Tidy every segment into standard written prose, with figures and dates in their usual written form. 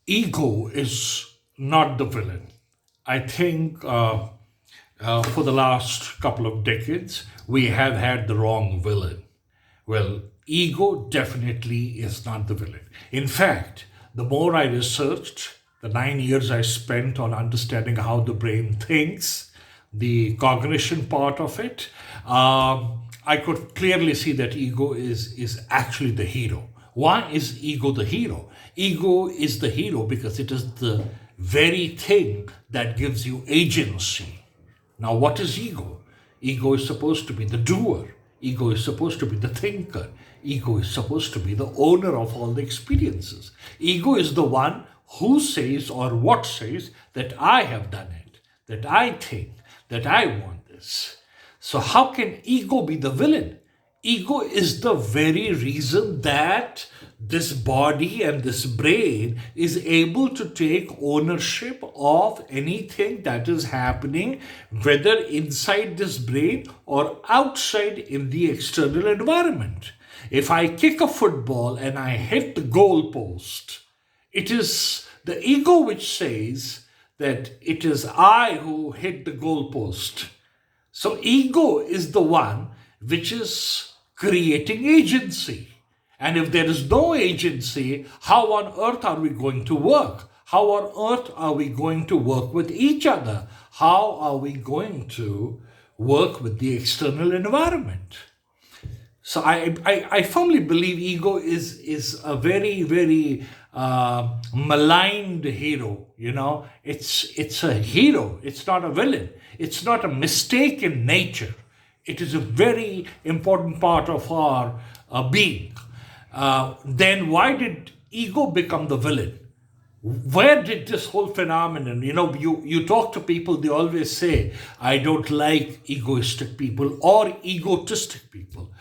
Ego is not the villain. I think for the last couple of decades, we have had the wrong villain. Well, ego definitely is not the villain. In fact, the more I researched, the 9 years I spent on understanding how the brain thinks, the cognition part of it, I could clearly see that ego is actually the hero. Why is ego the hero? Ego is the hero because it is the very thing that gives you agency. Now, what is ego? Ego is supposed to be the doer. Ego is supposed to be the thinker. Ego is supposed to be the owner of all the experiences. Ego is the one who says or what says that I have done it, that I think, that I want this. So, how can ego be the villain? Ego is the very reason that this body and this brain is able to take ownership of anything that is happening, whether inside this brain or outside in the external environment. If I kick a football and I hit the goal post, it is the ego which says that it is I who hit the goal post. So, ego is the one which is creating agency. And if there is no agency, how on earth are we going to work? How on earth are we going to work with each other? How are we going to work with the external environment? So I firmly believe ego is a very, very maligned hero. It's a hero. It's not a villain. It's not a mistake in nature. It is a very important part of our being. Then why did ego become the villain? Where did this whole phenomenon, you talk to people, they always say, I don't like egoistic people or egotistic people.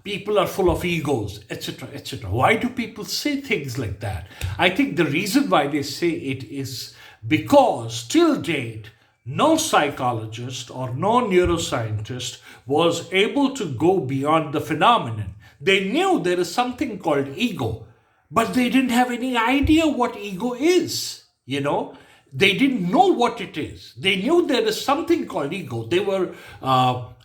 People are full of egos, etc., etc. Why do people say things like that? I think the reason why they say it is because till date, no psychologist or no neuroscientist was able to go beyond the phenomenon. They knew there is something called ego, but they didn't have any idea what ego is. They didn't know what it is. They knew there is something called ego. They were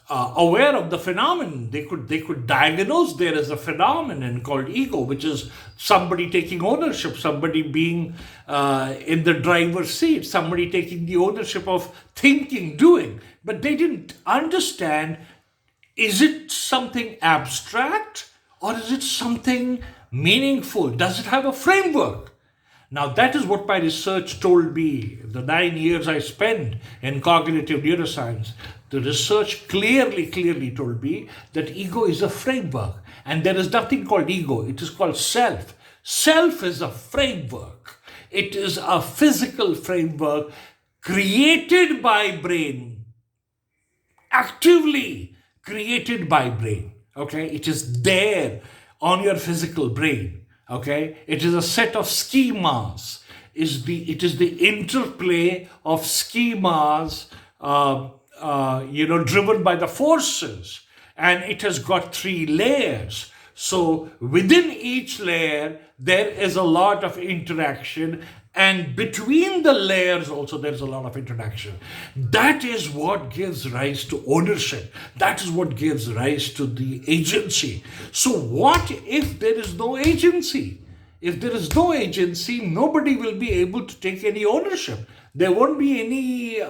aware of the phenomenon. They could diagnose there is a phenomenon called ego, which is somebody taking ownership, somebody being in the driver's seat, somebody taking the ownership of thinking, doing. But they didn't understand, is it something abstract or is it something meaningful? Does it have a framework? Now, that is what my research told me. The 9 years I spent in cognitive neuroscience, the research clearly told me that ego is a framework. And there is nothing called ego, it is called self. Self is a framework, it is a physical framework created by brain, actively created by brain. Okay, it is there on your physical brain. Okay, it is a set of schemas. It is the interplay of schemas, driven by the forces, and it has got 3 layers. So within each layer, there is a lot of interaction, and between the layers also there's a lot of interaction. That is what gives rise to ownership. That is what gives rise to the agency. So what if there is no agency? If there is no agency, nobody will be able to take any ownership. There won't be any.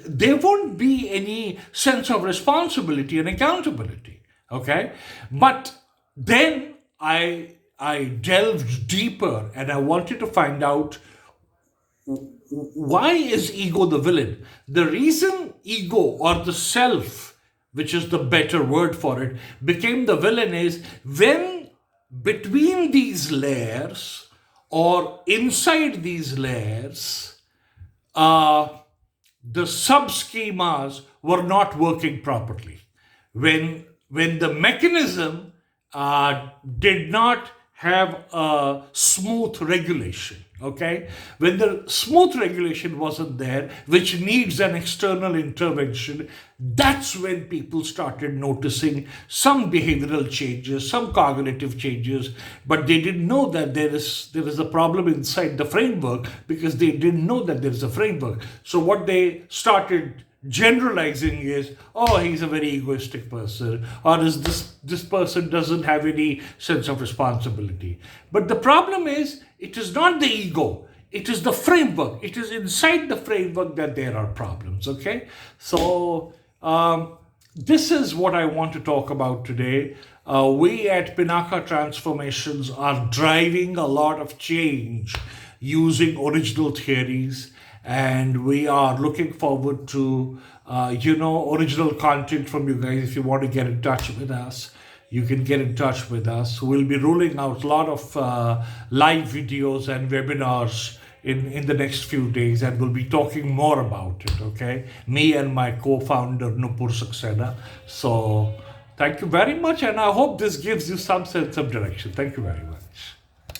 There won't be any sense of responsibility and accountability. Okay, but then I delved deeper and I wanted to find out, why is ego the villain? The reason ego or the self, which is the better word for it, became the villain is when between these layers or inside these layers, the sub schemas were not working properly. When the mechanism did not have a smooth regulation. Okay, when the smooth regulation wasn't there, which needs an external intervention, that's when people started noticing some behavioral changes, some cognitive changes, but they didn't know that there is a problem inside the framework, because they didn't know that there is a framework. So what they started generalizing is, oh, he's a very egoistic person, or is this person doesn't have any sense of responsibility. But the problem is, it is not the ego, it is the framework. It is inside the framework that there are problems. Okay, so this is what I want to talk about today. We at Pinakha Transformations are driving a lot of change using original theories, and we are looking forward to original content from you guys. If you want to get in touch with us, you can get in touch with us. We'll be rolling out a lot of live videos and webinars in the next few days, and we'll be talking more about it. Okay, me and my co-founder Nupur Saxena. So thank you very much, and I hope this gives you some sense of direction. Thank you very much.